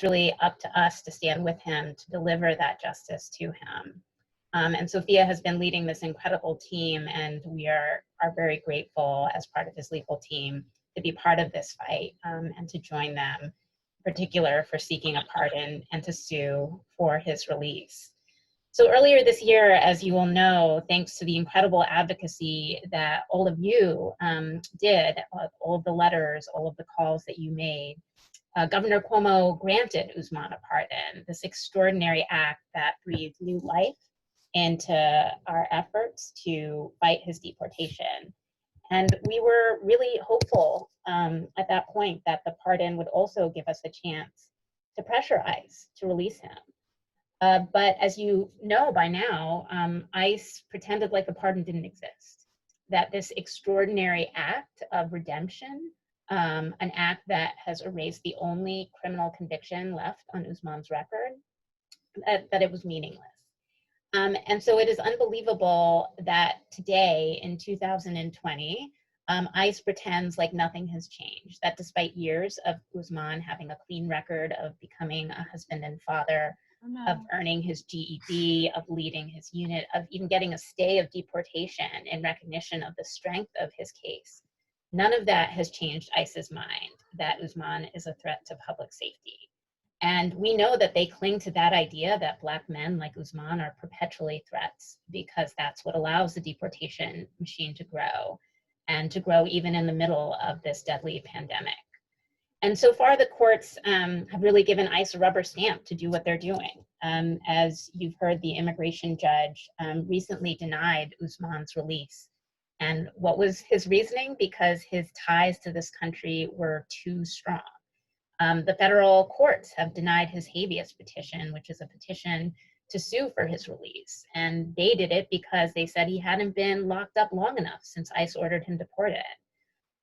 really up to us to stand with him to deliver that justice to him. And Sophia has been leading this incredible team, and we are very grateful as part of his legal team to be part of this fight and to join them, in particular for seeking a pardon and to sue for his release. So earlier this year, as you all know, thanks to the incredible advocacy that all of you did, all of the letters, all of the calls that you made, Governor Cuomo granted Usman a pardon, this extraordinary act that breathed new life into our efforts to fight his deportation. And we were really hopeful at that point that the pardon would also give us a chance to pressure ICE to release him. But as you know by now, ICE pretended like the pardon didn't exist, that this extraordinary act of redemption, an act that has erased the only criminal conviction left on Usman's record, that it was meaningless. And so it is unbelievable that today in 2020, ICE pretends like nothing has changed, that despite years of Usman having a clean record of becoming a husband and father, of earning his GED, of leading his unit, of even getting a stay of deportation in recognition of the strength of his case, none of that has changed ICE's mind that Usman is a threat to public safety. And we know that they cling to that idea that Black men like Usman are perpetually threats because that's what allows the deportation machine to grow, and to grow even in the middle of this deadly pandemic. And so far, the courts have really given ICE a rubber stamp to do what they're doing. As you've heard, the immigration judge recently denied Usman's release. And what was his reasoning? Because his ties to this country were too strong. The federal courts have denied his habeas petition, which is a petition to sue for his release. And they did it because they said he hadn't been locked up long enough since ICE ordered him deported.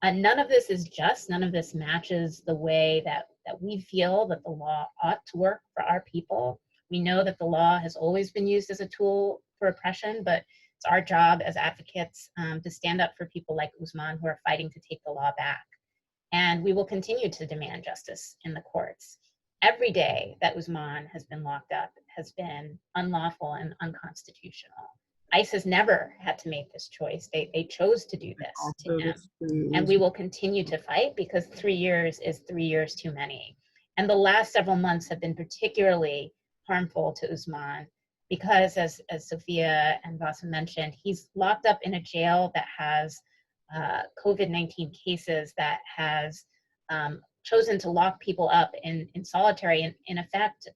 None of this is just, none of this matches the way that we feel that the law ought to work for our people. We know that the law has always been used as a tool for oppression, but it's our job as advocates to stand up for people like Usman who are fighting to take the law back. And we will continue to demand justice in the courts. Every day that Usman has been locked up has been unlawful and unconstitutional. ICE has never had to make this choice. They chose to do this to him. And we will continue to fight because 3 years is 3 years too many. And the last several months have been particularly harmful to Usman because, as Sophia and Vasa mentioned, he's locked up in a jail that has COVID-19 cases, that has chosen to lock people up in solitary, in effect,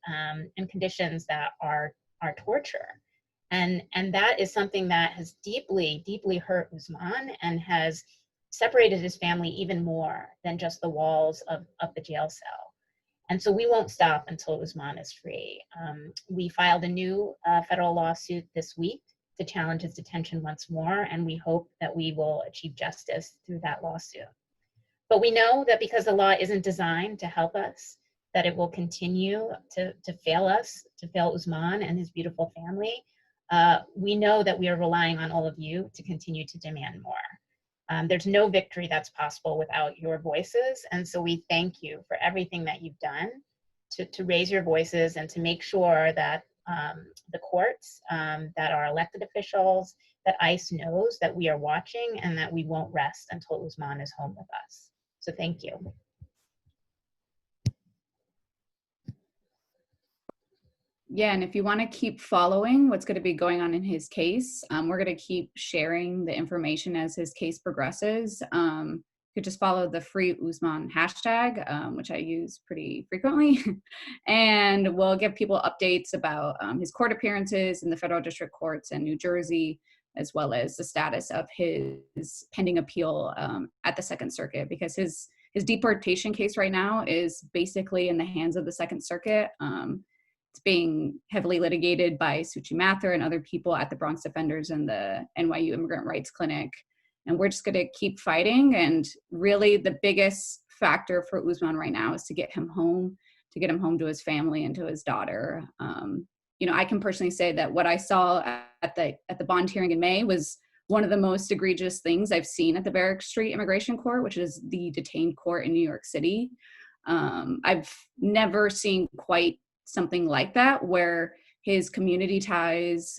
in conditions that are torture. And that is something that has deeply, deeply hurt Usman and has separated his family even more than just the walls of the jail cell. And so we won't stop until Usman is free. We filed a new federal lawsuit this week to challenge his detention once more, and we hope that we will achieve justice through that lawsuit. But we know that because the law isn't designed to help us, that it will continue to fail us, to fail Usman and his beautiful family. We know that we are relying on all of you to continue to demand more. There's no victory that's possible without your voices, and so we thank you for everything that you've done to raise your voices and to make sure that the courts, that our elected officials, that ICE knows that we are watching and that we won't rest until Usman is home with us. So thank you. Yeah, and if you want to keep following what's going to be going on in his case, we're going to keep sharing the information as his case progresses. You could just follow the Free Usman hashtag, which I use pretty frequently, and we'll give people updates about his court appearances in the federal district courts in New Jersey, as well as the status of his pending appeal at the Second Circuit, because his deportation case right now is basically in the hands of the Second Circuit. It's being heavily litigated by Suchi Mathur and other people at the Bronx Defenders and the NYU Immigrant Rights Clinic. And we're just going to keep fighting. And really the biggest factor for Usman right now is to get him home to his family and to his daughter. You know, I can personally say that what I saw at the bond hearing in May was one of the most egregious things I've seen at the Barrack Street Immigration Court, which is the detained court in New York City. I've never seen quite something like that, where his community ties,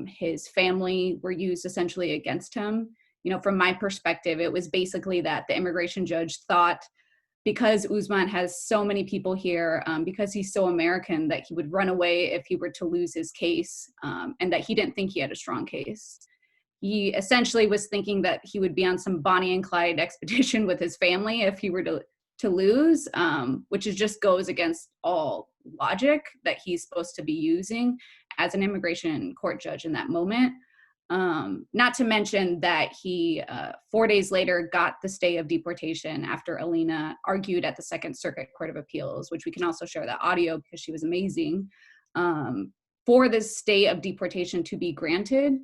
his family were used essentially against him. You know, from my perspective, it was basically that the immigration judge thought because Usman has so many people here, because he's so American, that he would run away if he were to lose his case, and that he didn't think he had a strong case. He essentially was thinking that he would be on some Bonnie and Clyde expedition with his family if he were to lose, which is just goes against all logic that he's supposed to be using as an immigration court judge in that moment. Not to mention that he, 4 days later, got the stay of deportation after Alina argued at the Second Circuit Court of Appeals, which we can also share that audio because she was amazing. For this stay of deportation to be granted,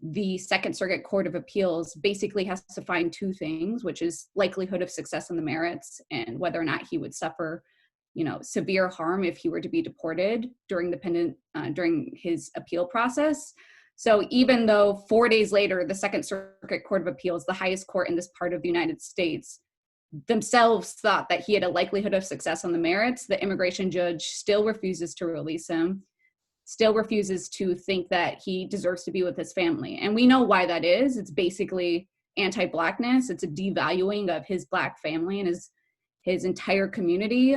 the Second Circuit Court of Appeals basically has to find two things, which is likelihood of success on the merits and whether or not he would suffer, you know, severe harm if he were to be deported during his appeal process. So even though 4 days later, the Second Circuit Court of Appeals, the highest court in this part of the United States, themselves thought that he had a likelihood of success on the merits, the immigration judge still refuses to release him, still refuses to think that he deserves to be with his family. And we know why that is. It's basically anti-Blackness. It's a devaluing of his Black family and his entire community.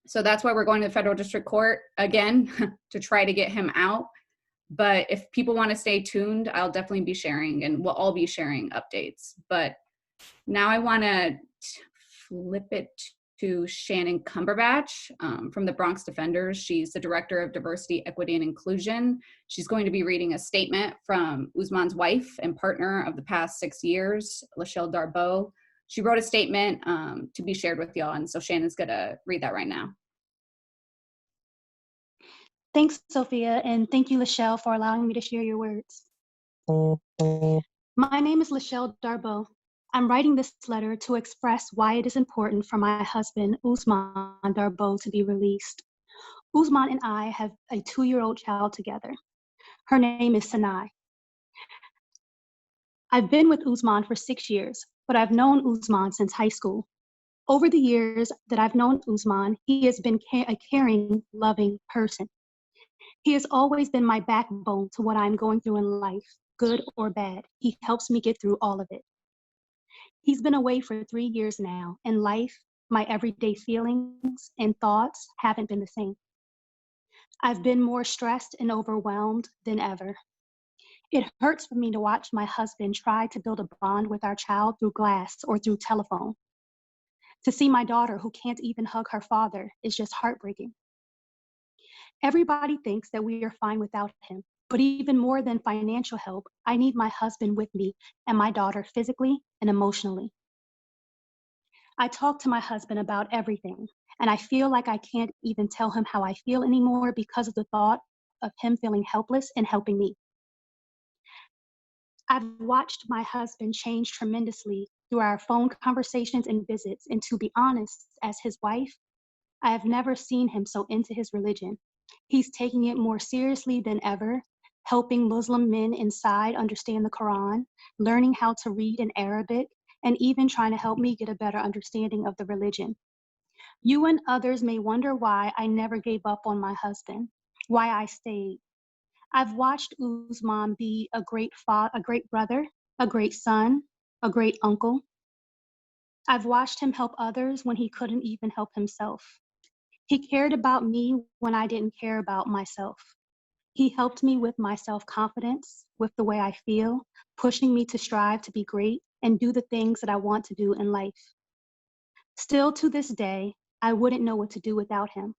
So that's why we're going to the federal district court again to try to get him out. But if people want to stay tuned, I'll definitely be sharing, and we'll all be sharing updates. But now I want to flip it to Shannon Cumberbatch from the Bronx Defenders. She's the Director of Diversity, Equity, and Inclusion. She's going to be reading a statement from Usman's wife and partner of the past 6 years, Lachelle Darboux. She wrote a statement to be shared with y'all, and so Shannon's going to read that right now. Thanks, Sophia, and thank you, Lachelle, for allowing me to share your words. My name is Lachelle Darboux. I'm writing this letter to express why it is important for my husband, Usman Darboux, to be released. Usman and I have a 2-year-old child together. Her name is Sanai. I've been with Usman for 6 years, but I've known Usman since high school. Over the years that I've known Usman, he has been a caring, loving person. He has always been my backbone to what I'm going through in life, good or bad. He helps me get through all of it. He's been away for 3 years now, and life, my everyday feelings and thoughts haven't been the same. I've been more stressed and overwhelmed than ever. It hurts for me to watch my husband try to build a bond with our child through glass or through telephone. To see my daughter who can't even hug her father is just heartbreaking. Everybody thinks that we are fine without him, but even more than financial help, I need my husband with me and my daughter physically and emotionally. I talk to my husband about everything, and I feel like I can't even tell him how I feel anymore because of the thought of him feeling helpless and helping me. I've watched my husband change tremendously through our phone conversations and visits, and to be honest, as his wife, I have never seen him so into his religion. He's taking it more seriously than ever, helping Muslim men inside understand the Quran, learning how to read in Arabic, and even trying to help me get a better understanding of the religion. You and others may wonder why I never gave up on my husband, why I stayed. I've watched Usman be a great brother, a great son, a great uncle. I've watched him help others when he couldn't even help himself. He cared about me when I didn't care about myself. He helped me with my self-confidence, with the way I feel, pushing me to strive to be great and do the things that I want to do in life. Still to this day, I wouldn't know what to do without him.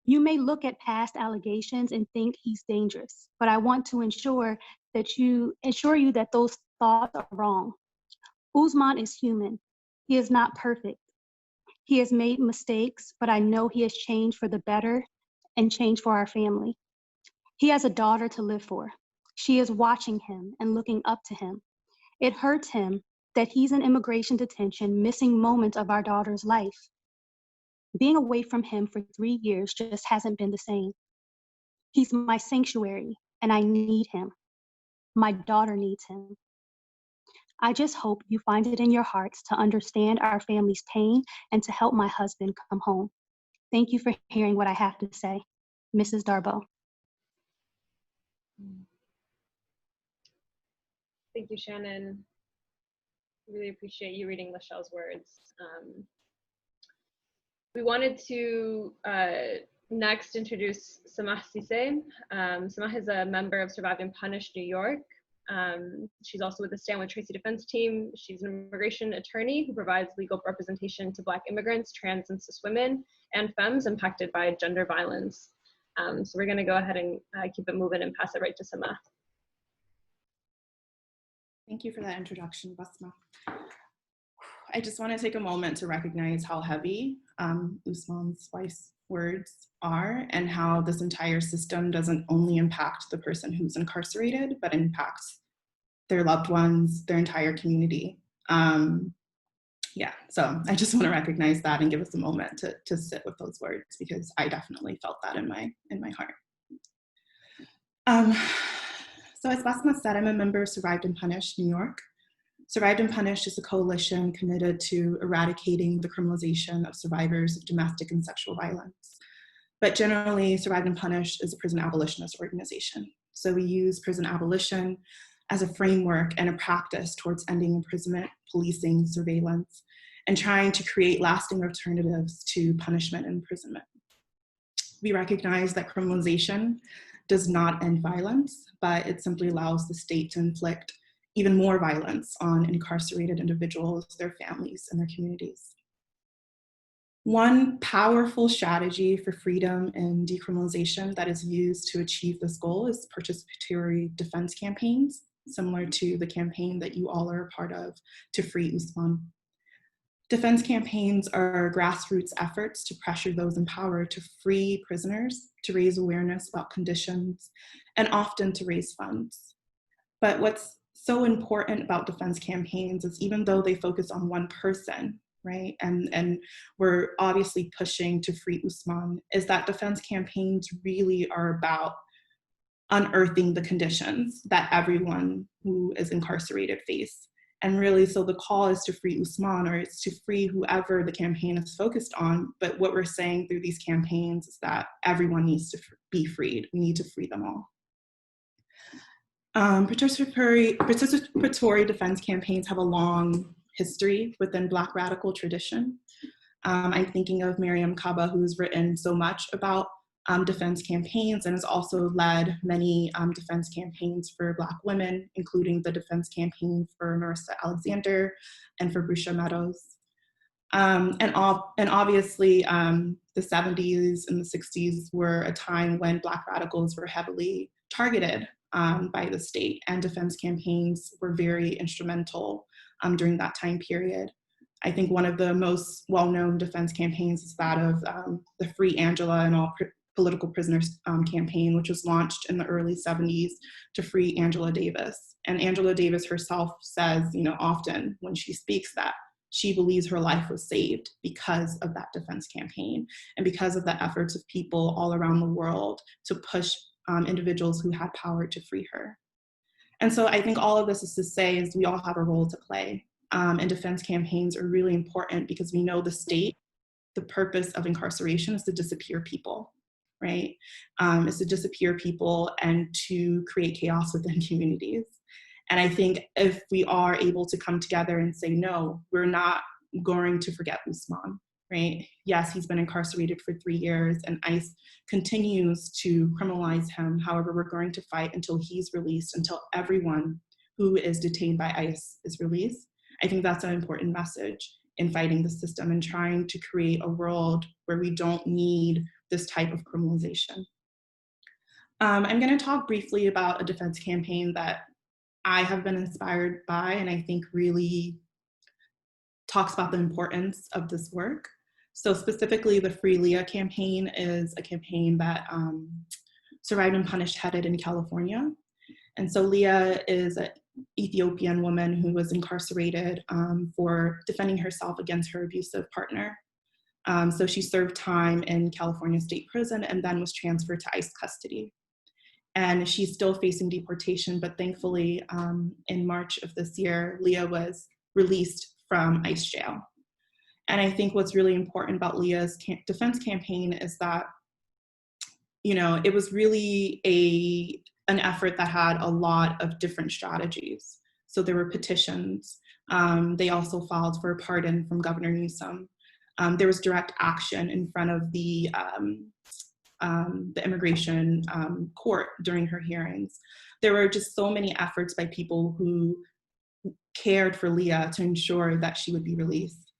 You may look at past allegations and think he's dangerous, but I want to ensure you that those thoughts are wrong. Usman is human. He is not perfect. He has made mistakes, but I know he has changed for the better and changed for our family. He has a daughter to live for. She is watching him and looking up to him. It hurts him that he's in immigration detention, missing moments of our daughter's life. Being away from him for 3 years just hasn't been the same. He's my sanctuary, and I need him. My daughter needs him. I just hope you find it in your hearts to understand our family's pain and to help my husband come home. Thank you for hearing what I have to say. Mrs. Darbo. Thank you, Shannon. Really appreciate you reading Lachelle's words. We wanted to next introduce Samah Sise. Samah is a member of Survived and Punished New York. She's also with the Stand With Tracy defense team. She's an immigration attorney who provides legal representation to Black immigrants, trans and cis women, and femmes impacted by gender violence. So we're gonna go ahead and keep it moving and pass it right to Samah. Thank you for that introduction, Basma. I just want to take a moment to recognize how heavy Usman's wife's words are and how this entire system doesn't only impact the person who's incarcerated, but impacts their loved ones, their entire community. Yeah, so I just want to recognize that and give us a moment to sit with those words, because I definitely felt that in my heart. So as Basma said, I'm a member of Survived and Punished New York. Survived and Punished is a coalition committed to eradicating the criminalization of survivors of domestic and sexual violence. But generally, Survived and Punished is a prison abolitionist organization. So we use prison abolition as a framework and a practice towards ending imprisonment, policing, surveillance, and trying to create lasting alternatives to punishment and imprisonment. We recognize that criminalization does not end violence, but it simply allows the state to inflict even more violence on incarcerated individuals, their families, and their communities. One powerful strategy for freedom and decriminalization that is used to achieve this goal is participatory defense campaigns, similar to the campaign that you all are a part of to free Usman. Defense campaigns are grassroots efforts to pressure those in power to free prisoners, to raise awareness about conditions, and often to raise funds. But what's so important about defense campaigns is even though they focus on one person, right, and we're obviously pushing to free Usman, is that defense campaigns really are about unearthing the conditions that everyone who is incarcerated face. And really, so the call is to free Usman, or it's to free whoever the campaign is focused on. But what we're saying through these campaigns is that everyone needs to be freed. We need to free them all. Participatory defense campaigns have a long history within Black radical tradition. I'm thinking of Mariame Kaba, who's written so much about defense campaigns and has also led many defense campaigns for Black women, including the defense campaign for Marissa Alexander and for Brusha Meadows. And obviously the 70s and the 60s were a time when Black radicals were heavily targeted by the state, and defense campaigns were very instrumental during that time period. I think one of the most well-known defense campaigns is that of the Free Angela and All Political Prisoners campaign, which was launched in the early 70s to free Angela Davis. And Angela Davis herself says, often when she speaks, that she believes her life was saved because of that defense campaign and because of the efforts of people all around the world to push individuals who had power to free her. And so I think all of this is to say is we all have a role to play. And defense campaigns are really important because we know the state, the purpose of incarceration is to disappear people, right? Is to disappear people and to create chaos within communities. And I think if we are able to come together and say, no, we're not going to forget Usman, right? Yes, he's been incarcerated for 3 years and ICE continues to criminalize him. However, we're going to fight until he's released, until everyone who is detained by ICE is released. I think that's an important message in fighting the system and trying to create a world where we don't need this type of criminalization. I'm going to talk briefly about a defense campaign that I have been inspired by and I think really talks about the importance of this work. So specifically, the Free Leah campaign is a campaign that Survived and Punished headed in California. And so Leah is an Ethiopian woman who was incarcerated for defending herself against her abusive partner. So she served time in California State Prison and then was transferred to ICE custody. and she's still facing deportation, but thankfully in March of this year, Leah was released from ICE jail. And I think what's really important about Leah's defense campaign is that, you know, it was really an effort that had a lot of different strategies. So there were petitions. They also filed for a pardon from Governor Newsom. There was direct action in front of the immigration court during her hearings. There were just so many efforts by people who cared for Leah to ensure that she would be released.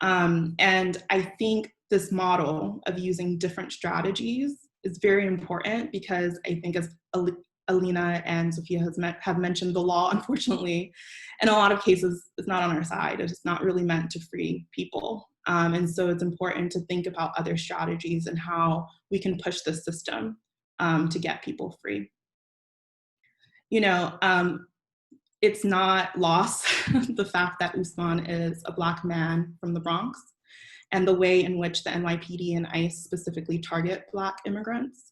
And I think this model of using different strategies is very important, because I think, as Alina and Sophia have mentioned, the law, unfortunately, in a lot of cases, is not on our side. It is not really meant to free people. And so it's important to think about other strategies and how we can push the system to get people free. You know, it's not lost, the fact that Ousmane is a Black man from the Bronx, and the way in which the NYPD and ICE specifically target Black immigrants.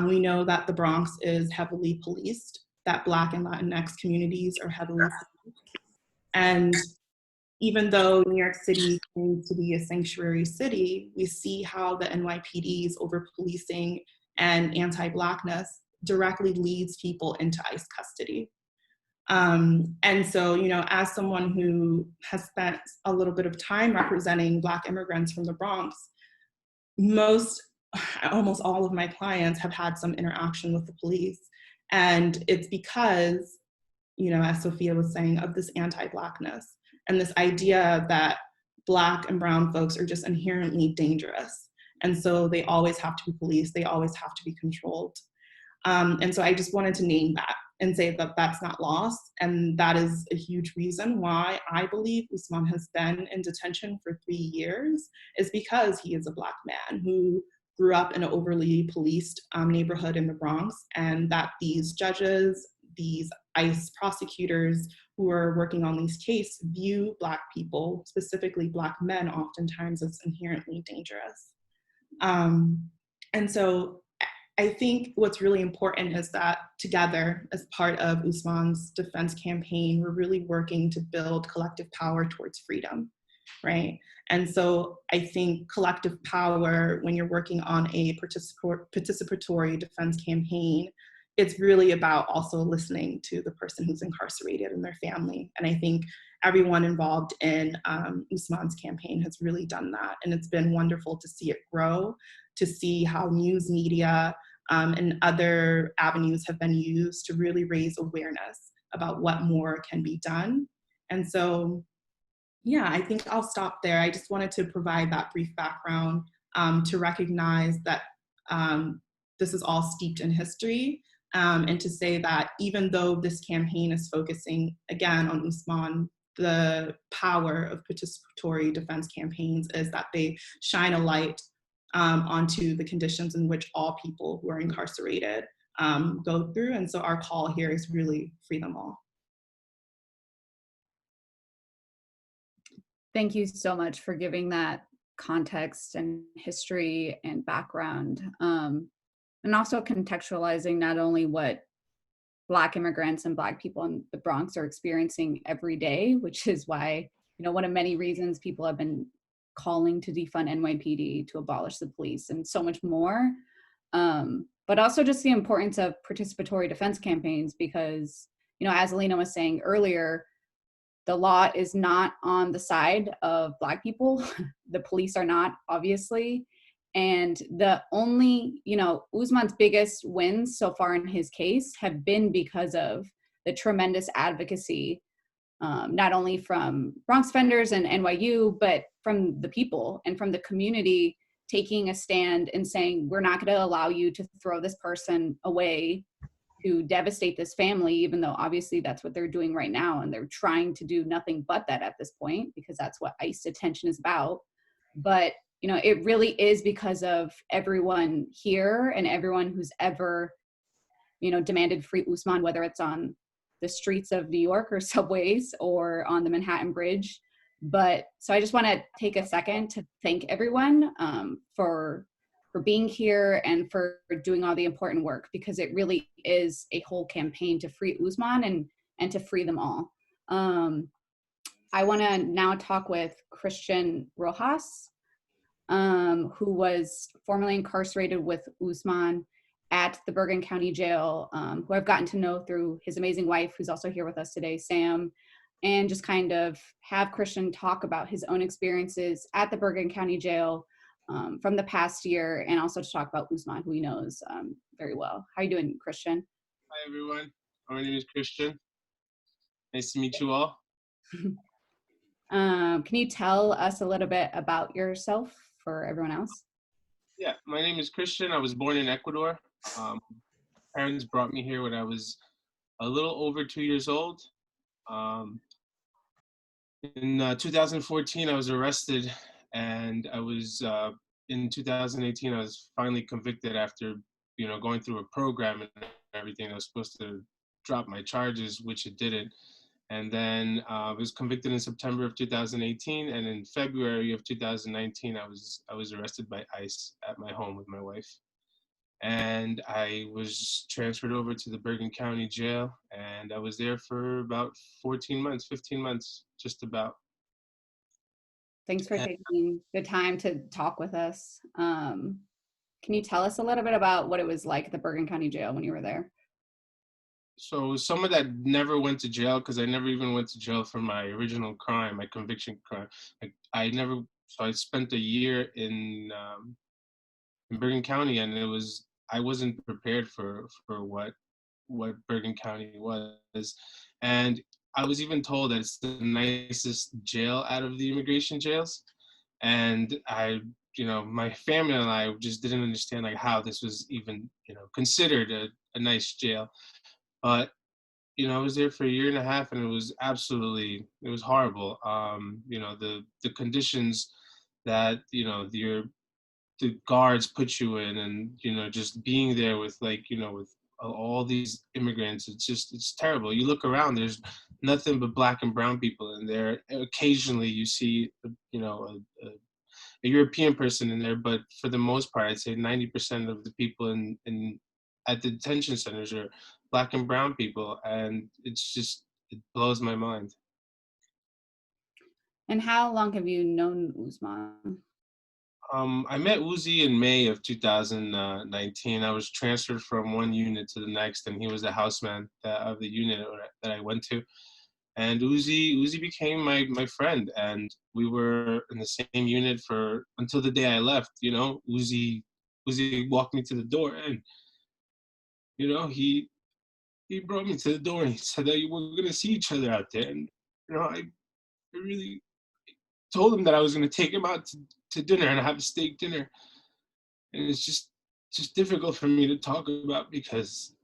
We know that the Bronx is heavily policed, that Black and Latinx communities are heavily policed. And even though New York City claims to be a sanctuary city, we see how the NYPD's over-policing and anti-Blackness directly leads people into ICE custody. And so, you know, as someone who has spent a little bit of time representing Black immigrants from the Bronx, almost all of my clients have had some interaction with the police. And it's because, you know, as Sophia was saying, of this anti-Blackness and this idea that Black and brown folks are just inherently dangerous. And so they always have to be policed, they always have to be controlled. And so I just wanted to name that and say that that's not lost. And that is a huge reason why I believe Ousmane has been in detention for 3 years, is because he is a Black man who grew up in an overly policed neighborhood in the Bronx, and that these judges, these ICE prosecutors who are working on these cases view Black people, specifically Black men, oftentimes as inherently dangerous. And so I think what's really important is that together, as part of Ousmane's defense campaign, we're really working to build collective power towards freedom, right? And so I think collective power, when you're working on a participatory defense campaign, it's really about also listening to the person who's incarcerated and their family. And I think everyone involved in Ousmane's campaign has really done that. And it's been wonderful to see it grow, to see how news media and other avenues have been used to really raise awareness about what more can be done. And so, yeah, I think I'll stop there. I just wanted to provide that brief background to recognize that this is all steeped in history, and to say that even though this campaign is focusing, again, on Ousmane, the power of participatory defense campaigns is that they shine a light onto the conditions in which all people who are incarcerated go through. And so our call here is really free them all. Thank you so much for giving that context and history and background, and also contextualizing not only what Black immigrants and Black people in the Bronx are experiencing every day, which is why, you know, one of many reasons people have been calling to defund NYPD, to abolish the police, and so much more. But also just the importance of participatory defense campaigns, because, you know, as Alina was saying earlier, the law is not on the side of Black people. The police are not, obviously. And the only, you know, Ousmane's biggest wins so far in his case have been because of the tremendous advocacy, not only from Bronx vendors and NYU, but from the people and from the community taking a stand and saying, we're not going to allow you to throw this person away to devastate this family, even though obviously that's what they're doing right now. And they're trying to do nothing but that at this point, because that's what ICE detention is about. But, you know, it really is because of everyone here and everyone who's ever, you know, demanded free Ousmane, whether it's on the streets of New York or subways or on the Manhattan Bridge. But so I just want to take a second to thank everyone for being here and for doing all the important work, because it really is a whole campaign to free Usman and to free them all. I want to now talk with Christian Rojas, who was formerly incarcerated with Usman at the Bergen County Jail, who I've gotten to know through his amazing wife, who's also here with us today, Sam, and just kind of have Christian talk about his own experiences at the Bergen County Jail from the past year, and also to talk about Usman, who he knows very well. How are you doing, Christian? Hi, everyone. My name is Christian. Nice to meet you all. Can you tell us a little bit about yourself for everyone else? Yeah, my name is Christian. I was born in Ecuador. Parents brought me here when I was a little over 2 years old. In 2014, I was arrested, and I was in 2018. I was finally convicted after going through a program and everything. I was supposed to drop my charges, which it didn't. And then I was convicted in September of 2018, and in February of 2019, I was arrested by ICE at my home with my wife. And I was transferred over to the Bergen County Jail, and I was there for about 15 months, just about. Thanks for taking the time to talk with us. Can you tell us a little bit about what it was like at the Bergen County Jail when you were there? So someone that never went to jail, because I never even went to jail for my original crime, my conviction crime. So I spent a year in Bergen County, and I wasn't prepared for what Bergen County was. And I was even told that it's the nicest jail out of the immigration jails. And my family and I just didn't understand how this was even, considered a nice jail. But, I was there for a year and a half, and it was horrible. The conditions that, the guards put you in, and, just being there with with all these immigrants, it's terrible. You look around, there's nothing but Black and brown people in there. Occasionally you see, a European person in there, but for the most part, I'd say 90% of the people at the detention centers are Black and brown people, and it blows my mind. And how long have you known Usman? I met Uzi in May of 2019. I was transferred from one unit to the next, and he was the houseman of the unit that I went to. And Uzi became my friend, and we were in the same unit until the day I left. Uzi walked me to the door, and he brought me to the door, and he said that we were gonna see each other out there. And I really told him that I was gonna take him out to dinner and have a steak dinner. And it's just difficult for me to talk about, because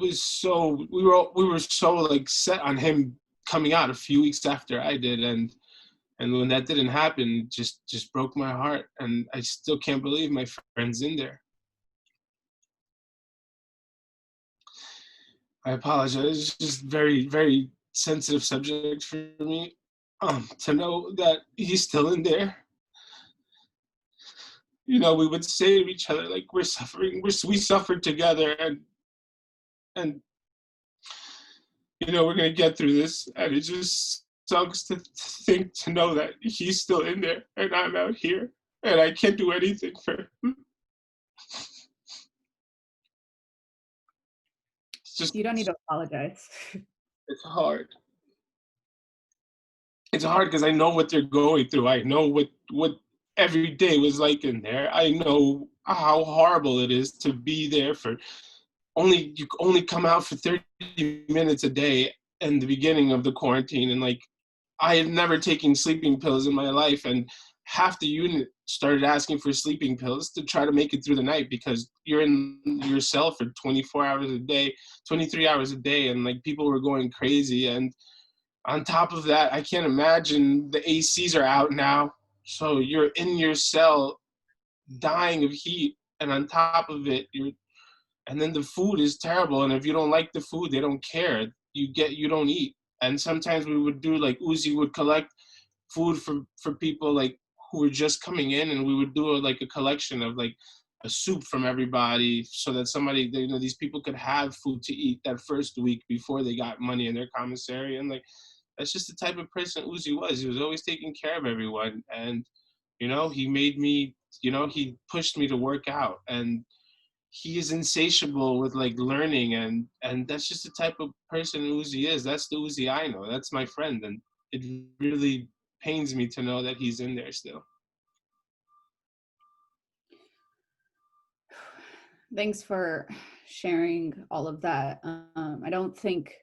we were so set on him coming out a few weeks after I did, and when that didn't happen, just broke my heart, and I still can't believe my friend's in there. I apologize. It's just very, very sensitive subject for me to know that he's still in there. We would say to each other, we're suffering, we suffered together, and we're gonna get through this. And it just sucks to know that he's still in there and I'm out here, and I can't do anything for him. You don't need to apologize. It's hard. It's hard because I know what they're going through. I know what every day was like in there. I know how horrible it is to be there you only come out for 30 minutes a day in the beginning of the quarantine. And I had never taken sleeping pills in my life, and half the unit started asking for sleeping pills to try to make it through the night, because you're in your cell for 24 hours a day, 23 hours a day, and people were going crazy. And on top of that, I can't imagine the ACs are out now, so you're in your cell dying of heat, and on top of it, and then the food is terrible, and if you don't like the food, they don't care. You don't eat. And sometimes we would do Uzi would collect food for people who were just coming in, and we would do a collection of a soup from everybody so that somebody, you know, these people could have food to eat that first week before they got money in their commissary. And like, that's just the type of person Uzi was. He was always taking care of everyone. And, you know, he made me, you know, he pushed me to work out. And he is insatiable with like learning. And that's just the type of person Uzi is. That's the Uzi I know. That's my friend. And it really pains me to know that he's in there still. Thanks for sharing all of that. I don't think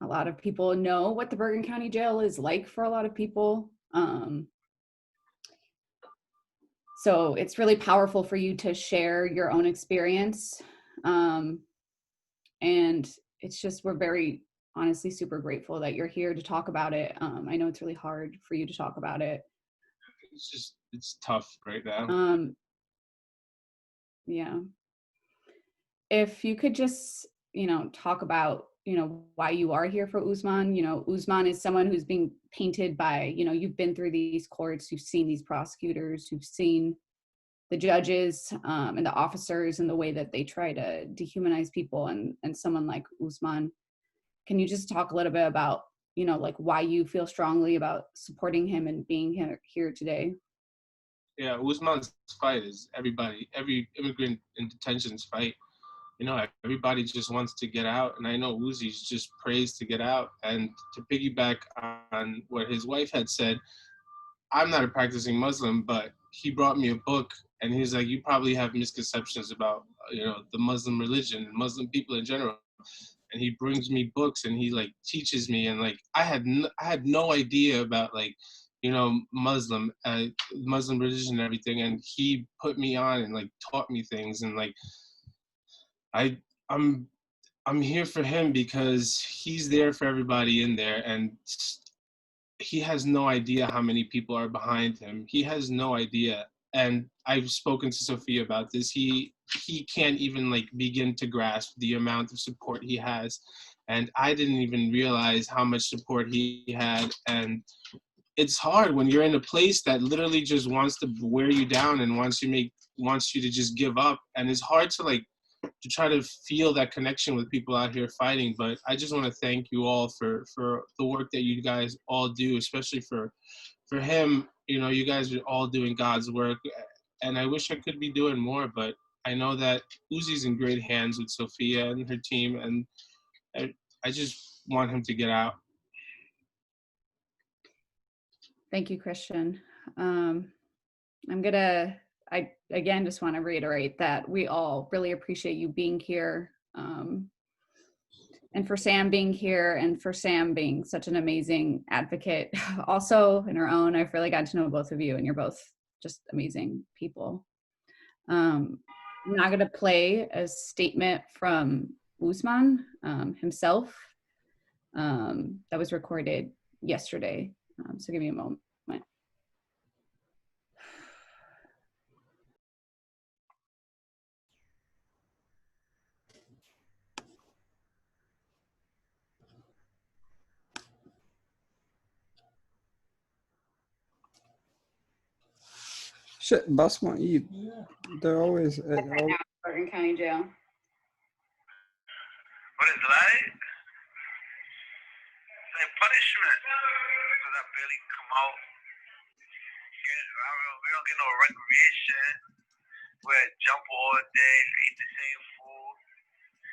a lot of people know what the Bergen County Jail is like for a lot of people. So it's really powerful for you to share your own experience. And it's just, we're very honestly super grateful that you're here to talk about it. I know it's really hard for you to talk about it. It's tough right now. Yeah. If you could just, you know, talk about, you know, why you are here for Usman. You know, Usman is someone who's being painted by, you know, you've been through these courts, you've seen these prosecutors, you've seen the judges and the officers and the way that they try to dehumanize people, and someone like Usman. Can you just talk a little bit about, you know, like why you feel strongly about supporting him and being here today? Yeah, Usman's fight is every immigrant in detention's fight. You know, everybody just wants to get out, and I know Uzi's just prays to get out. And to piggyback on what his wife had said, I'm not a practicing Muslim, but he brought me a book, and he's like, you probably have misconceptions about, you know, the Muslim religion and Muslim people in general. And he brings me books, and he like teaches me, and like I had no idea about like, you know, Muslim religion and everything, and he put me on and like taught me things, and like I'm here for him because he's there for everybody in there, and he has no idea how many people are behind him. He has no idea. And I've spoken to Sophia about this. He can't even like begin to grasp the amount of support he has. And I didn't even realize how much support he had. And it's hard when you're in a place that literally just wants to wear you down and wants you to just give up. And it's hard to try to feel that connection with people out here fighting. But I just want to thank you all for the work that you guys all do, especially for him. You know, you guys are all doing God's work, and I wish I could be doing more, but I know that Uzi's in great hands with Sophia and her team, and I just want him to get out. Thank you, Christian. I again just want to reiterate that we all really appreciate you being here, and for Sam being here, and for Sam being such an amazing advocate also in her own. I've really got to know both of you, and you're both just amazing people. I'm now going to play a statement from Usman himself that was recorded yesterday. So give me a moment. Shit, Basma Eid. They're always. Bergen County Jail. What is life? It's like punishment. Because I barely come out. We don't get no recreation. We're at jump all day, eat the same food.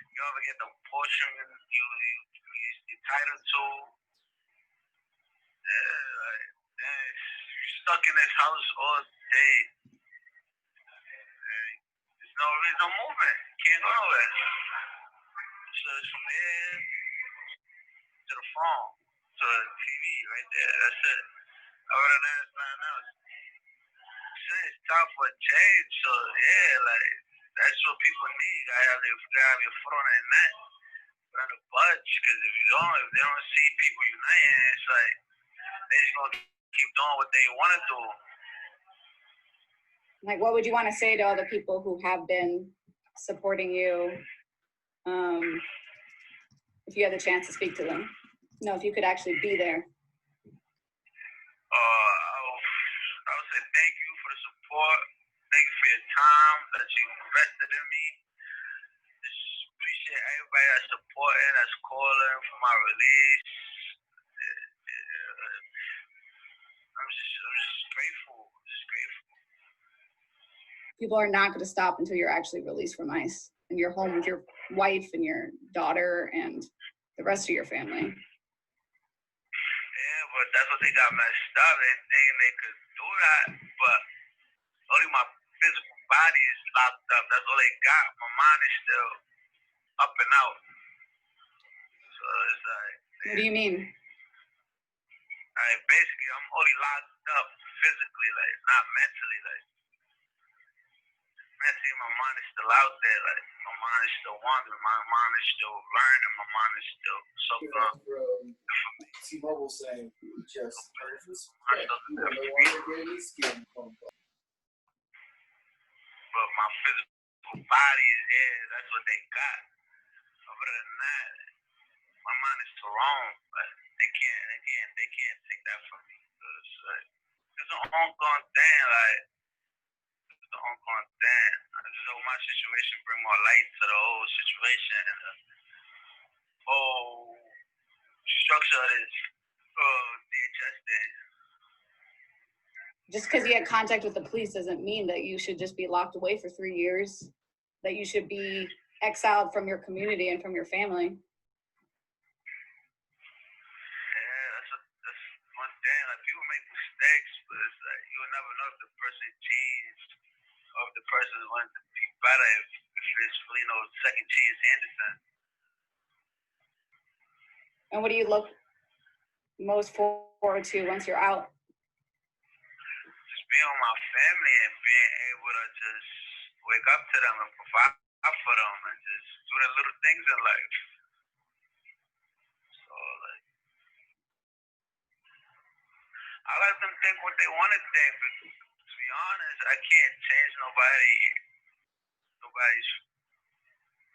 You don't ever get the portion you're entitled to. You're stuck in this house all day. There's no movement. Can't go nowhere. So it's from there to the phone, to the TV right there. That's it. Other than that, it's nothing else. It's time for a change. So yeah, like that's what people need. I have your foot on that net, put on the budge. Because if they don't see people uniting, it's like they just gonna keep doing what they want to do. Like, what would you want to say to all the people who have been supporting you? If you had the chance to speak to them, if you could actually be there. I would say thank you for the support. Thank you for your time that you invested in me. Just appreciate everybody that's supporting, that's calling for my release. I'm just grateful. Just grateful. People are not going to stop until you're actually released from ICE and you're home with your wife and your daughter and the rest of your family. Yeah, but that's what they got messed up. They think they could do that, but only my physical body is locked up. That's all they got. My mind is still up and out. So it's like. What do you mean? Basically, I'm only locked up physically, like not mentally, like. Mentally, my mind is still out there. Like my mind is still wandering. My mind is still learning. My mind is still so good. T-Mobile saying just But my physical body is there. That's what they got. Other than that, my mind is still wrong. But they can't take that from me. It's an ongoing thing. Like it's an ongoing thing. I just hope my situation bring more light to the whole situation and the whole structure of this DHS thing. Just because you had contact with the police doesn't mean that you should just be locked away for 3 years, that you should be exiled from your community and from your family. Yeah, that's one thing. Like people make mistakes, but it's like you'll never know if the person changed or if the person is going to be better if it's really no second chance Anderson. And what do you look most forward to once you're out? Just being with my family and being able to just wake up to them and provide for them and just do the little things in life. So like, I let them think what they want to think. But to be honest, I can't change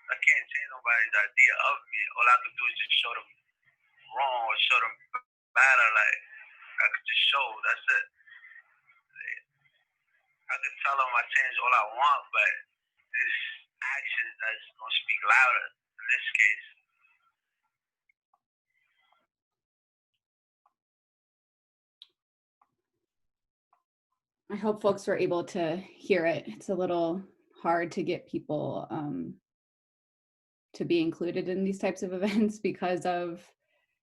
I can't change nobody's idea of me. All I can do is just show them wrong or show them better. Like I could just show. That's it. I could tell them I change all I want, but it's actions that's gonna speak louder in this case. I hope folks were able to hear it. It's a little hard to get people to be included in these types of events because of,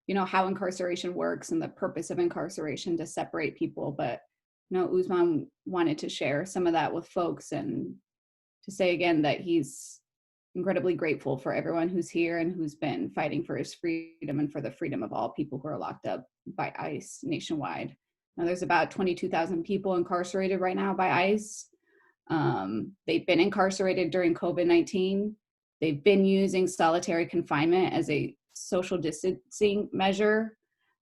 you know, how incarceration works and the purpose of incarceration to separate people. But, you know, Ousmane wanted to share some of that with folks and to say again that he's incredibly grateful for everyone who's here and who's been fighting for his freedom and for the freedom of all people who are locked up by ICE nationwide. Now, there's about 22,000 people incarcerated right now by ICE. They've been incarcerated during COVID-19. They've been using solitary confinement as a social distancing measure,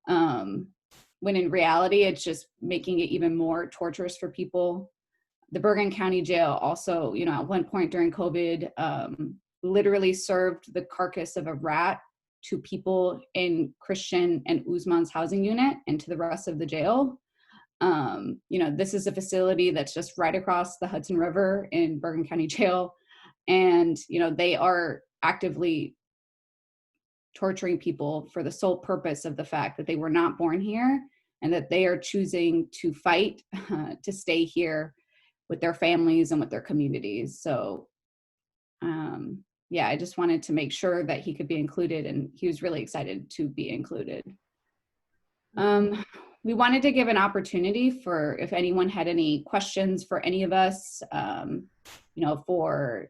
when in reality, it's just making it even more torturous for people. The Bergen County Jail also, you know, at one point during COVID, literally served the carcass of a rat to people in Christian and Ousmane's housing unit and to the rest of the jail. You know, this is a facility that's just right across the Hudson River in Bergen County Jail. And, you know, they are actively torturing people for the sole purpose of the fact that they were not born here and that they are choosing to fight to stay here with their families and with their communities. So, yeah, I just wanted to make sure that he could be included, and he was really excited to be included. We wanted to give an opportunity for if anyone had any questions for any of us, you know, for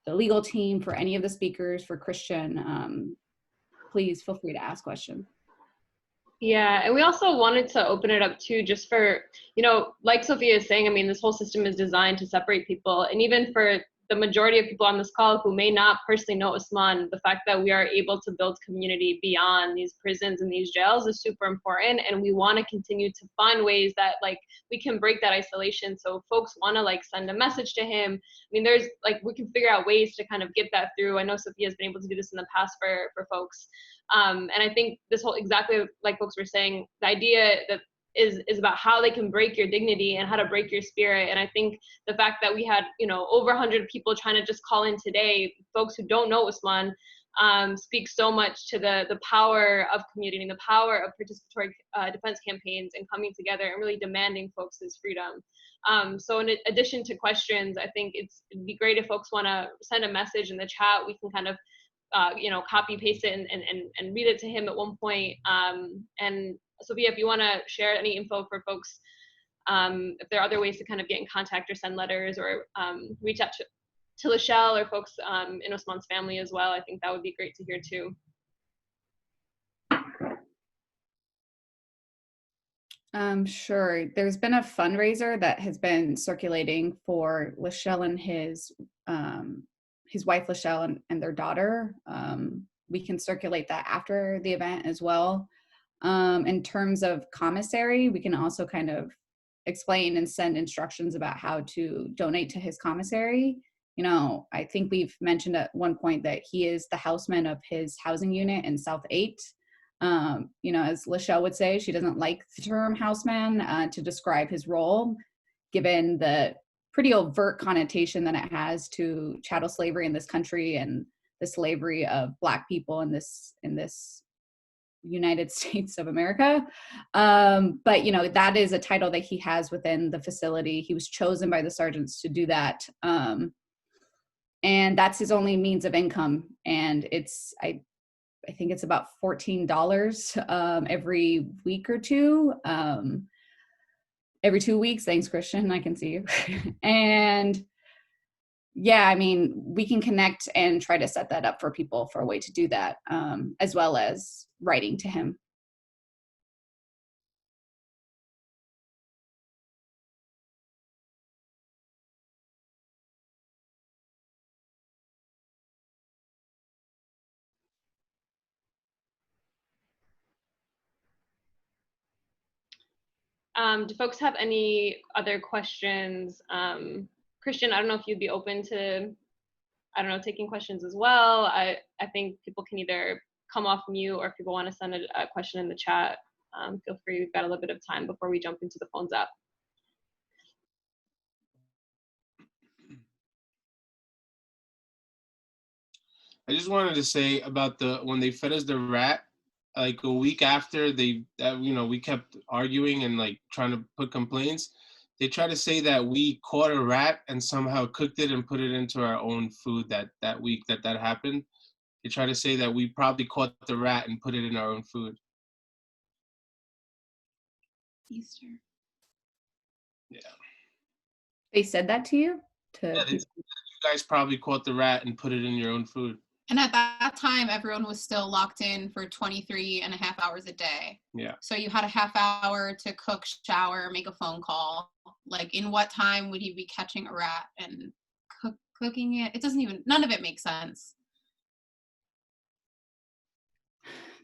the legal team, for any of the speakers, for Christian, please feel free to ask questions. Yeah, and we also wanted to open it up too, just for, you know, like Sophia is saying, I mean, this whole system is designed to separate people. And even for the majority of people on this call who may not personally know Ousmane, the fact that we are able to build community beyond these prisons and these jails is super important. And we want to continue to find ways that like we can break that isolation. So if folks want to like send a message to him, I mean, there's like, we can figure out ways to kind of get that through. I know Sophia has been able to do this in the past for folks. And I think this whole, exactly like folks were saying, the idea that is about how they can break your dignity and how to break your spirit. And I think the fact that we had, over 100 people trying to just call in today, folks who don't know Usman, speaks so much to the power of community and the power of participatory defense campaigns and coming together and really demanding folks' freedom. So in addition to questions, I think it'd be great if folks want to send a message in the chat. We can kind of copy paste it and read it to him at one point. And Sophia, if you want to share any info for folks, if there are other ways to kind of get in contact or send letters or reach out to Lachelle or folks in Usman's family as well, I think that would be great to hear too. Sure. There's been a fundraiser that has been circulating for Lachelle and his wife Lachelle and their daughter. We can circulate that after the event as well. In terms of commissary, we can also kind of explain and send instructions about how to donate to his commissary. I think we've mentioned at one point that he is the houseman of his housing unit in South 8. As Lachelle would say, she doesn't like the term houseman to describe his role, given the pretty overt connotation that it has to chattel slavery in this country and the slavery of Black people in this United States of America. But that is a title that he has within the facility. He was chosen by the sergeants to do that. And that's his only means of income. And I think it's about $14 every week or two. Every 2 weeks. Thanks, Christian. I can see you. And yeah, we can connect and try to set that up for people for a way to do that, as well as writing to him. Do folks have any other questions? Christian, I don't know if you'd be open to, taking questions as well. I think people can either come off mute, or if people want to send a question in the chat, feel free. We've got a little bit of time before we jump into the phones app. I just wanted to say about when they fed us the rat, like a week after we kept arguing and like trying to put complaints. They try to say that we caught a rat and somehow cooked it and put it into our own food that week that happened. They try to say that we probably caught the rat and put it in our own food. Easter. Yeah. They said that to you? Yeah, they said that you guys probably caught the rat and put it in your own food. And at that time, everyone was still locked in for 23.5 hours a day. Yeah. So you had a half hour to cook, shower, make a phone call. Like, in what time would you be catching a rat and cooking it? It doesn't none of it makes sense.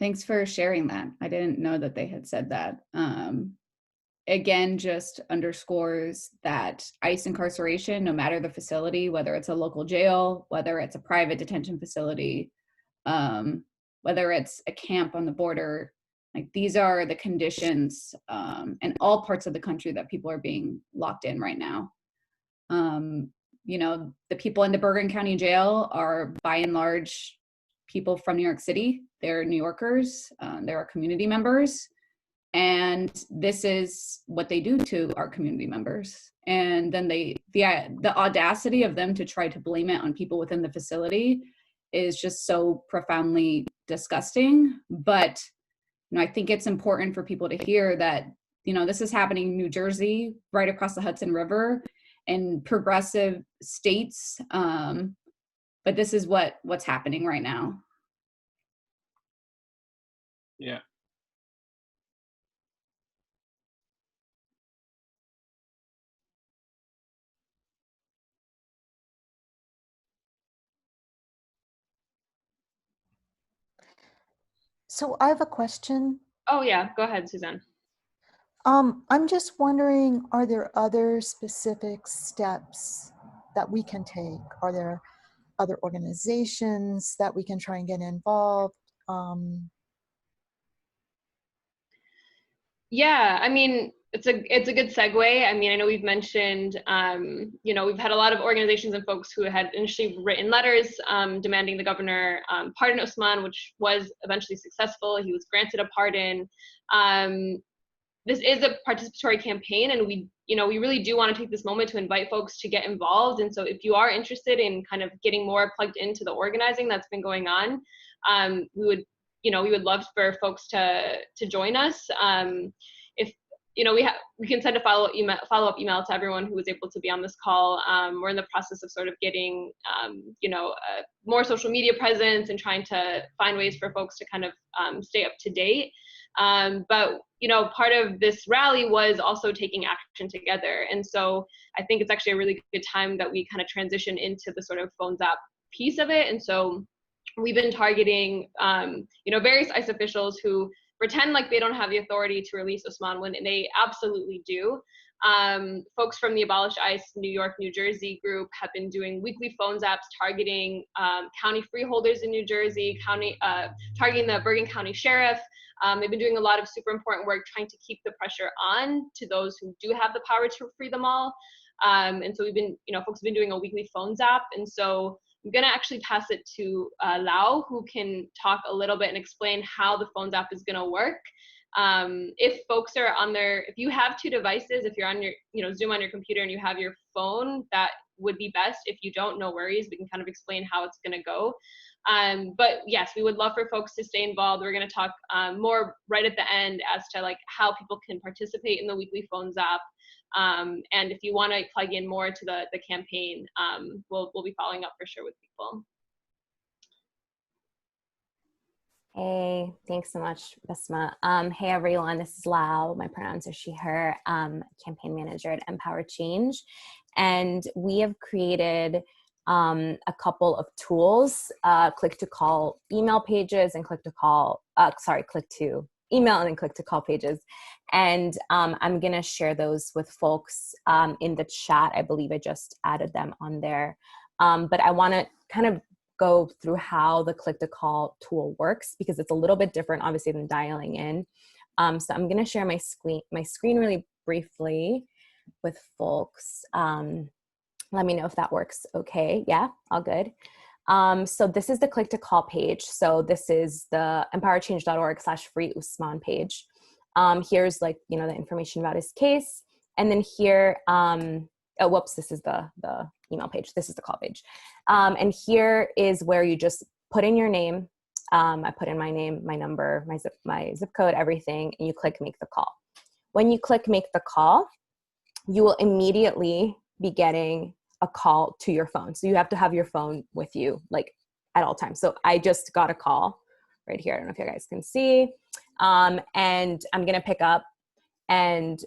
Thanks for sharing that. I didn't know that they had said that. Again, just underscores that ICE incarceration, no matter the facility, whether it's a local jail, whether it's a private detention facility, whether it's a camp on the border, like these are the conditions in all parts of the country that people are being locked in right now. The people in the Bergen County Jail are by and large people from New York City. They're New Yorkers, they're our community members. And this is what they do to our community members. And then the audacity of them to try to blame it on people within the facility is just so profoundly disgusting. But I think it's important for people to hear that, this is happening in New Jersey, right across the Hudson River, in progressive states. But this is what's happening right now. Yeah. So I have a question. Oh yeah, go ahead, Suzanne. I'm just wondering, are there other specific steps that we can take? Are there other organizations that we can try and get involved? Yeah, I mean, it's a good segue. I mean, I know we've mentioned, we've had a lot of organizations and folks who had initially written letters demanding the governor pardon Usman, which was eventually successful. He was granted a pardon. This is a participatory campaign, and we really do want to take this moment to invite folks to get involved. And so if you are interested in kind of getting more plugged into the organizing that's been going on, we would love for folks to join us. If we can send a follow-up email to everyone who was able to be on this call. We're in the process of sort of getting more social media presence and trying to find ways for folks to kind of stay up to date. But part of this rally was also taking action together. And so I think it's actually a really good time that we kind of transition into the sort of Phones App piece of it. And so we've been targeting, various ICE officials who pretend like they don't have the authority to release Usman when they absolutely do. Folks from the Abolish ICE New York, New Jersey group have been doing weekly Phones Apps targeting county freeholders in New Jersey, targeting the Bergen County Sheriff. They've been doing a lot of super important work trying to keep the pressure on to those who do have the power to free them all. And so folks have been doing a weekly Phones App. And so I'm going to actually pass it to Lau, who can talk a little bit and explain how the Phones App is going to work. If folks are if you have two devices, if you're on your, Zoom on your computer and you have your phone, that would be best. If you don't, no worries. We can kind of explain how it's going to go. But yes, we would love for folks to stay involved. We're going to talk more right at the end as to like how people can participate in the weekly Phones App. And if you want to plug in more to the campaign, we'll be following up for sure with people. Hey, thanks so much, Basma. Hey everyone, this is Lau. My pronouns are she, her, campaign manager at Empower Change. And we have created a couple of tools, click to call email pages and click to email and then click to call pages. And I'm gonna share those with folks in the chat. I believe I just added them on there. But I wanna kind of go through how the click to call tool works because it's a little bit different obviously than dialing in. So I'm gonna share my screen really briefly with folks. Let me know if that works okay. Yeah, all good. So this is the click to call page. So this is the empowerchange.org/free Usman page. Here's the information about his case. And then here, this is the email page. This is the call page. And here is where you just put in your name. I put in my name, my number, my zip code, everything, and you click make the call. When you click make the call, you will immediately be getting a call to your phone. So you have to have your phone with you at all times. So I just got a call right here. I don't know if you guys can see. And I'm going to pick up, and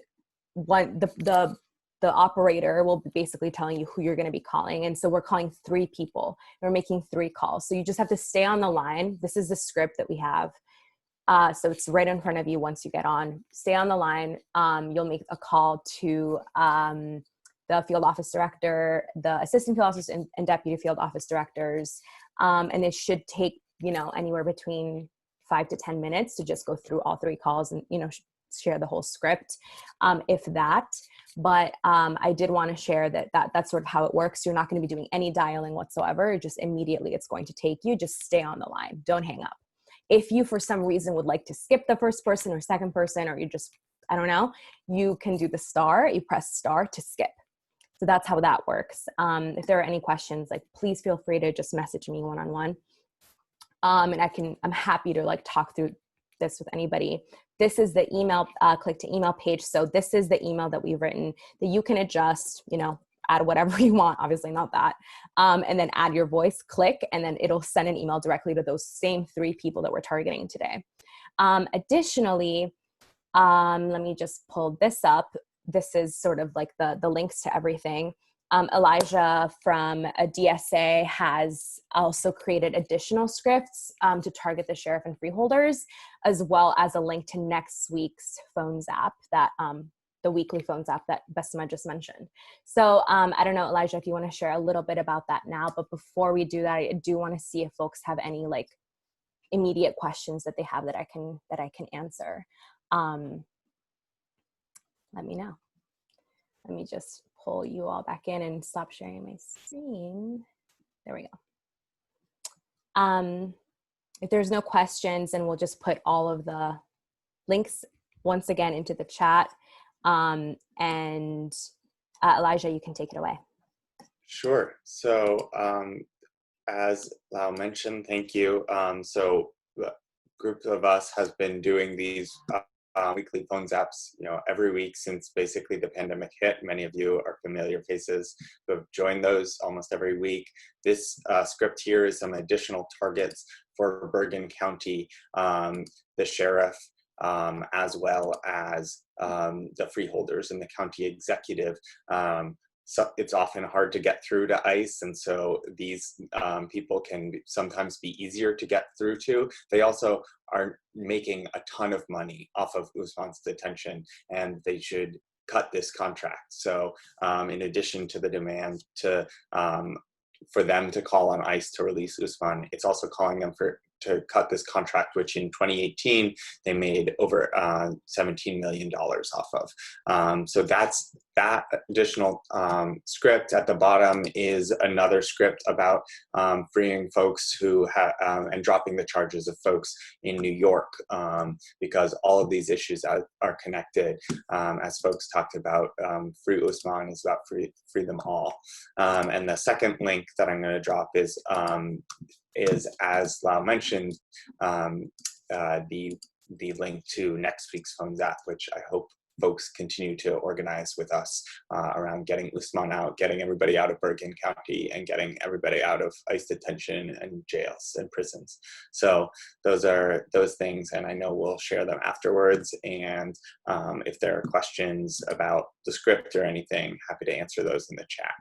the operator will be basically telling you who you're going to be calling. And so we're calling 3 people. We're making 3 calls. So you just have to stay on the line. This is the script that we have. So it's right in front of you once you get on. Stay on the line. You'll make a call to the field office director, the assistant field office and deputy field office directors. And it should take, anywhere between 5 to 10 minutes to just go through all 3 calls and, share the whole script, if that. But I did want to share that's sort of how it works. You're not going to be doing any dialing whatsoever. Just immediately it's going to take you. Just stay on the line. Don't hang up. If you, for some reason, would like to skip the first person or second person, or you just, I don't know, you can do the star. You press star to skip. So that's how that works. If there are any questions, please feel free to just message me one-on-one. And I'm happy to talk through this with anybody. This is the email, click to email page. So this is the email that we've written that you can adjust, add whatever you want, obviously not that. And then add your voice, click, and then it'll send an email directly to those same 3 people that we're targeting today. Additionally, let me just pull this up. This is sort of the links to everything. Elijah from a DSA has also created additional scripts to target the sheriff and freeholders, as well as a link to next week's Phones App, that the weekly Phones App that Basma just mentioned. So I don't know, Elijah, if you want to share a little bit about that now, but before we do that, I do want to see if folks have any immediate questions that they have that I can answer. let me know. Let me just pull you all back in and stop sharing my screen. There we go. If there's no questions, then we'll just put all of the links once again into the chat. And Elijah, you can take it away. Sure. So as Lau mentioned, thank you. So a group of us has been doing these weekly phone zaps, every week since basically the pandemic hit. Many of you are familiar faces who have joined those almost every week. This script here is some additional targets for Bergen County, the sheriff, as well as the freeholders and the county executive. So it's often hard to get through to ICE, and so these people can sometimes be easier to get through to. They also are making a ton of money off of Usman's detention, and they should cut this contract. So in addition to the demand to for them to call on ICE to release Usman, it's also calling them to cut this contract, which in 2018, they made over $17 million off of. So that's that additional script. At the bottom is another script about freeing folks who have, and dropping the charges of folks in New York, because all of these issues are connected. As folks talked about, Free Usman is about free them all. And the second link that I'm going to drop is as Lau mentioned, the link to next week's phone zap, which I hope folks continue to organize with us around getting Usman out, getting everybody out of Bergen County, and getting everybody out of ICE detention and jails and prisons. So those are those things, and I know we'll share them afterwards. And if there are questions about the script or anything, happy to answer those in the chat.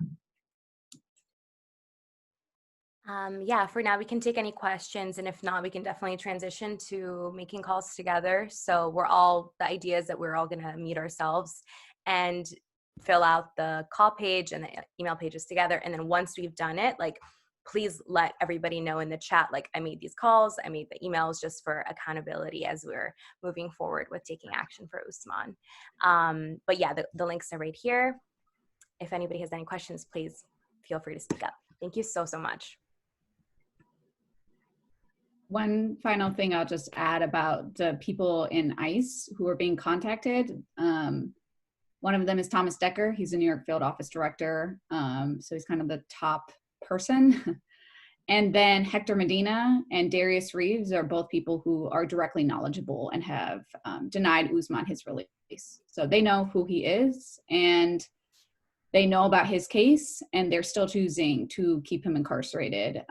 Yeah, for now we can take any questions, and if not, we can definitely transition to making calls together. So the idea is that we're all going to meet ourselves and fill out the call page and the email pages together. And then once we've done it, please let everybody know in the chat, I made these calls, I made the emails, just for accountability as we're moving forward with taking action for Usman. But yeah, the links are right here. If anybody has any questions, please feel free to speak up. Thank you so much. One final thing I'll just add about the people in ICE who are being contacted. One of them is Thomas Decker. He's a New York field office director. So he's kind of the top person. And then Hector Medina and Darius Reeves are both people who are directly knowledgeable and have denied Usman his release. So they know who he is, and they know about his case, and they're still choosing to keep him incarcerated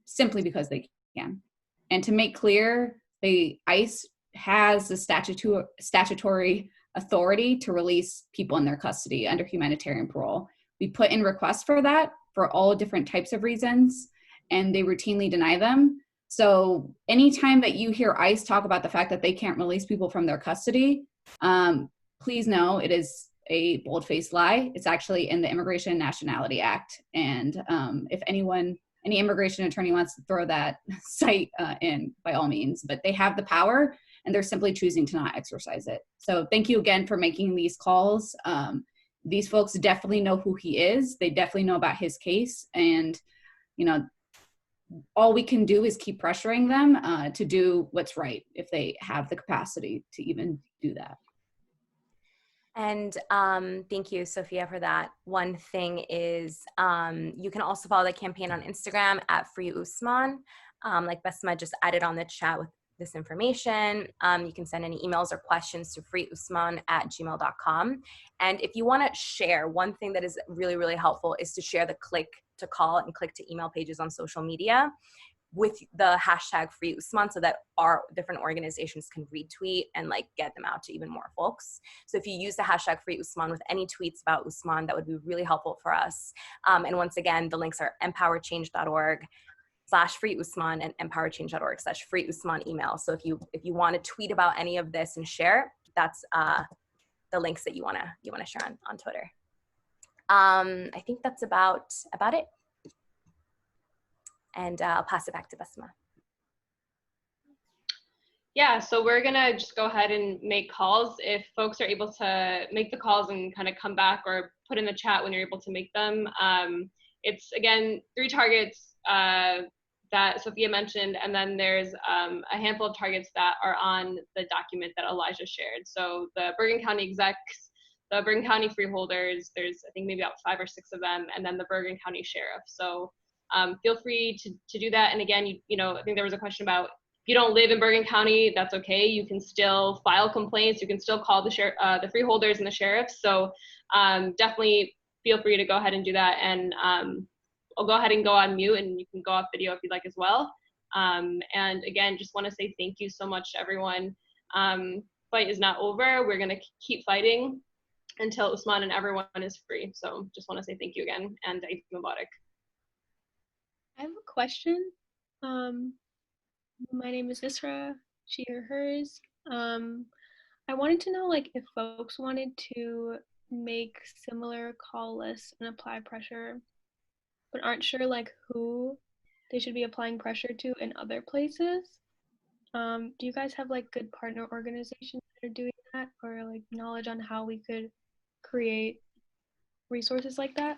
simply because they can. And to make clear, the ICE has the statutory authority to release people in their custody under humanitarian parole. We put in requests for that for all different types of reasons, and they routinely deny them. So anytime that you hear ICE talk about the fact that they can't release people from their custody, please know it is a bold-faced lie. It's actually in the Immigration and Nationality Act. And if any immigration attorney wants to throw that site in, by all means, but they have the power and they're simply choosing to not exercise it. So thank you again for making these calls. These folks definitely know who he is. They definitely know about his case. And, all we can do is keep pressuring them to do what's right if they have the capacity to even do that. And thank you, Sophia, for that. One thing is you can also follow the campaign on Instagram at Free Usman. Like Besma just added on the chat with this information. You can send any emails or questions to freeusman@gmail.com. And if you want to share, one thing that is really, really helpful is to share the click to call and click to email pages on social media with the hashtag Free Usman, so that our different organizations can retweet and get them out to even more folks. So if you use the hashtag Free Usman with any tweets about Usman, that would be really helpful for us. And once again, the links are empowerchange.org/Free Usman and empowerchange.org/Free Usman email. So if you want to tweet about any of this and share, that's the links that you want to share on Twitter. I think that's about it. And I'll pass it back to Besma. Yeah, so we're gonna just go ahead and make calls. If folks are able to make the calls and kind of come back or put in the chat when you're able to make them. It's again 3 targets that Sophia mentioned, and then there's a handful of targets that are on the document that Elijah shared. So the Bergen County execs, the Bergen County freeholders, there's I think maybe about 5 or 6 of them, and then the Bergen County sheriff. So feel free to do that. And again, you know, I think there was a question about if you don't live in Bergen County, that's okay. You can still file complaints. You can still call the freeholders and the sheriffs. So definitely feel free to go ahead and do that. And I'll go ahead and go on mute, and you can go off video if you'd like as well. And again, just want to say thank you so much to everyone. Fight is not over. We're going to keep fighting until Usman and everyone is free. So just want to say thank you again, and Eid Mubarak. I have a question. My name is Isra, she or hers. I wanted to know, like, if folks wanted to make similar call lists and apply pressure, but aren't sure like who they should be applying pressure to in other places. Do you guys have like good partner organizations that are doing that, or like knowledge on how we could create resources like that?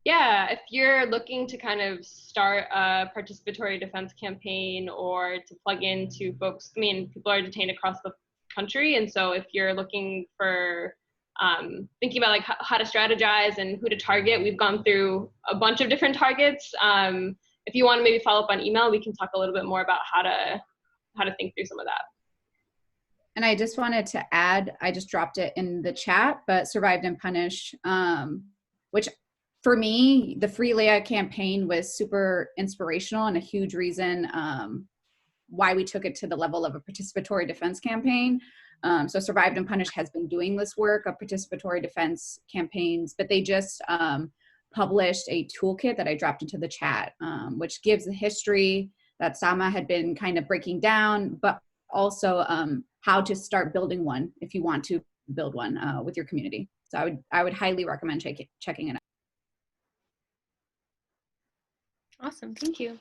Yeah, if you're looking to kind of start a participatory defense campaign or to plug into folks, I mean, people are detained across the country. And so if you're looking for thinking about like how to strategize and who to target, we've gone through a bunch of different targets. If you want to maybe follow up on email, we can talk a little bit more about how to think through some of that. And I just wanted to add, I just dropped it in the chat, but Survived and Punish, which for me, the Free Leah campaign was super inspirational and a huge reason why we took it to the level of a participatory defense campaign. So Survived and Punished has been doing this work of participatory defense campaigns, but they just published a toolkit that I dropped into the chat, which gives the history that Sama had been kind of breaking down, but also how to start building one if you want to build one with your community. So I would highly recommend checking it out. Awesome, thank you.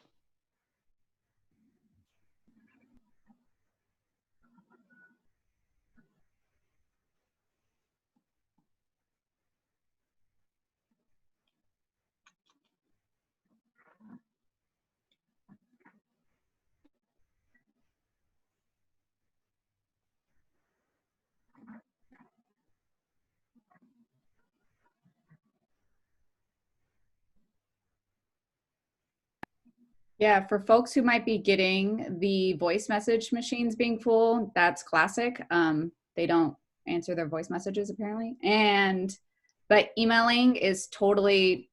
Yeah, for folks who might be getting the voice message machines being full, that's classic. They don't answer their voice messages apparently. But emailing is totally,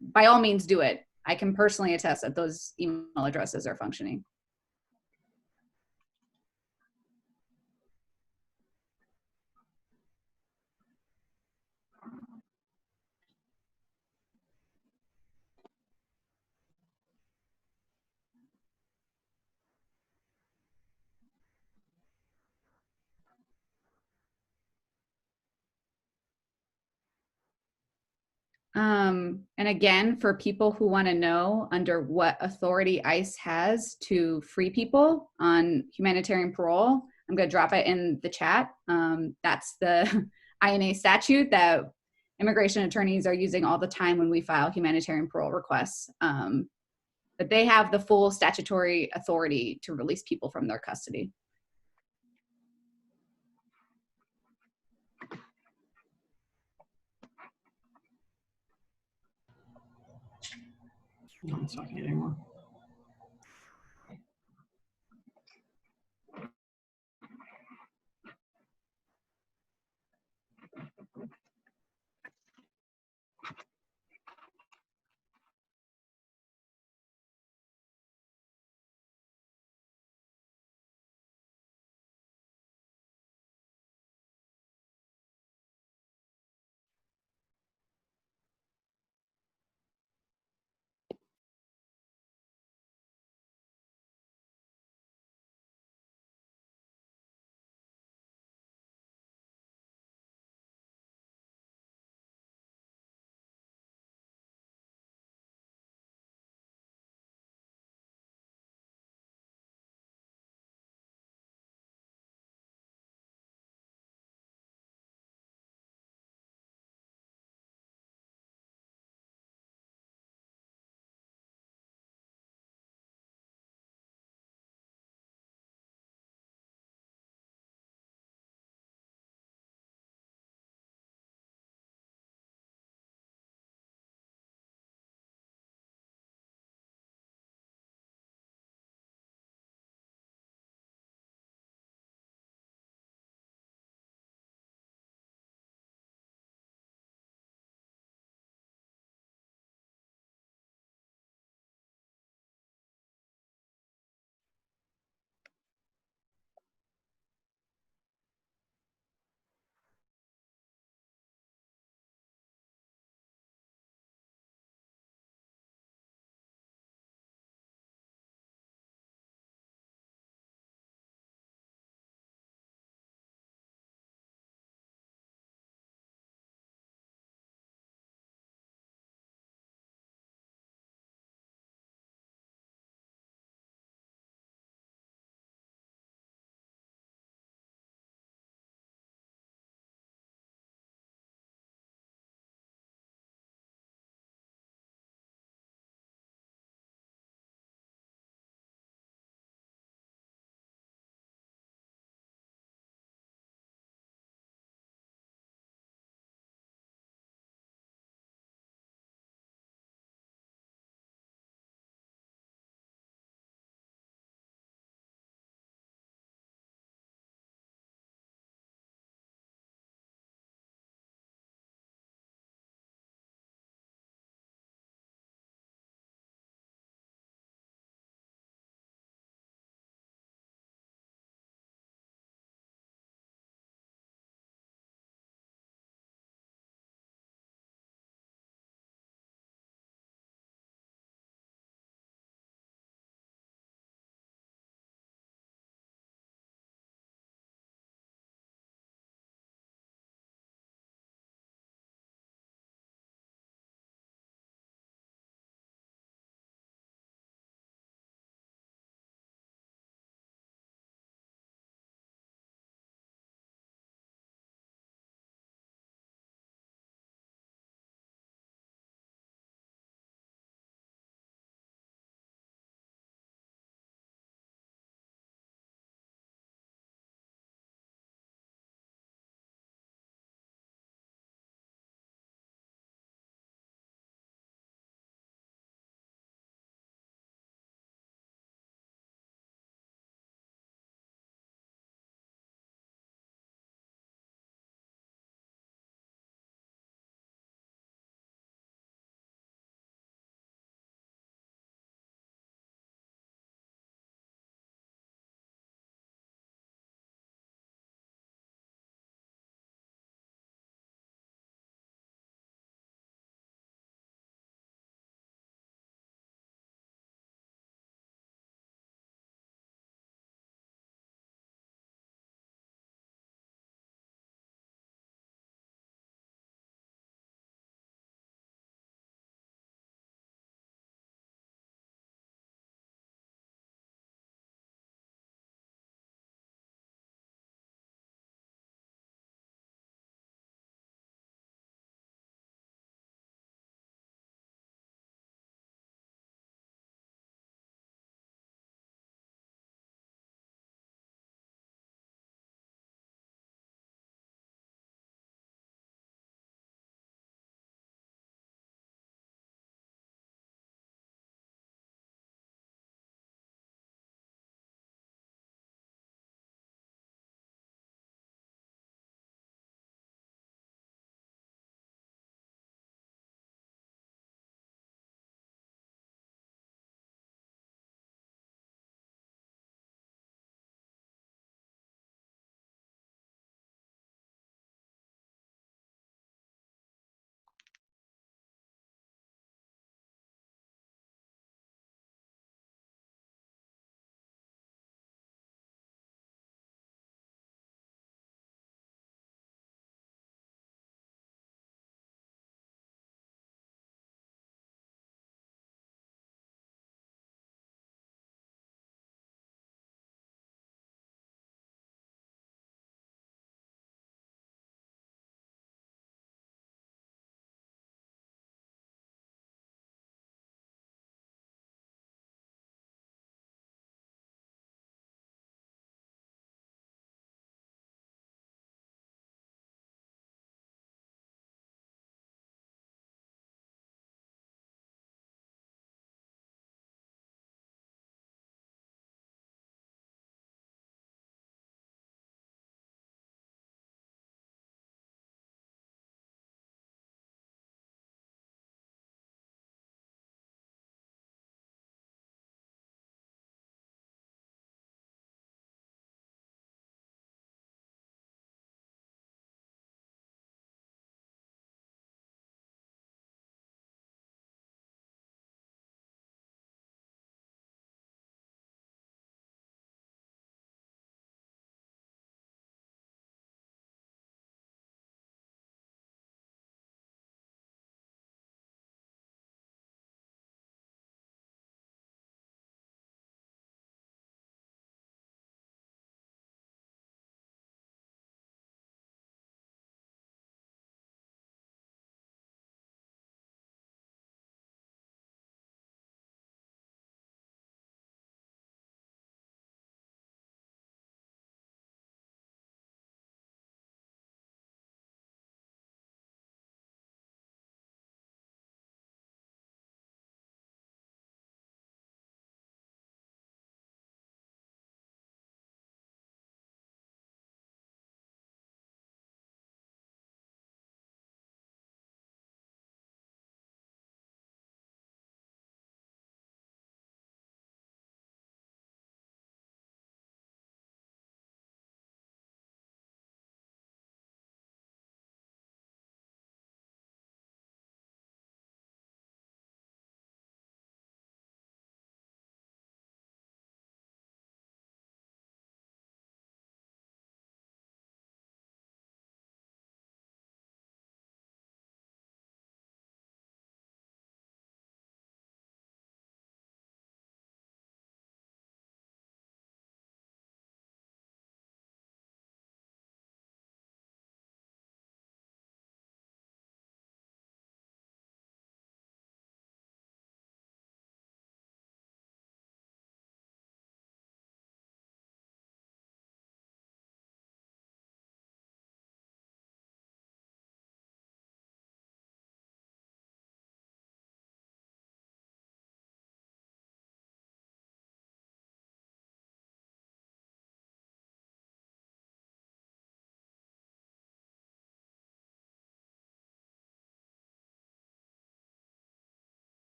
by all means do it. I can personally attest that those email addresses are functioning. And again, for people who want to know under what authority ICE has to free people on humanitarian parole, I'm going to drop it in the chat. That's the INA statute that immigration attorneys are using all the time when we file humanitarian parole requests. But they have the full statutory authority to release people from their custody. No one's talking anymore.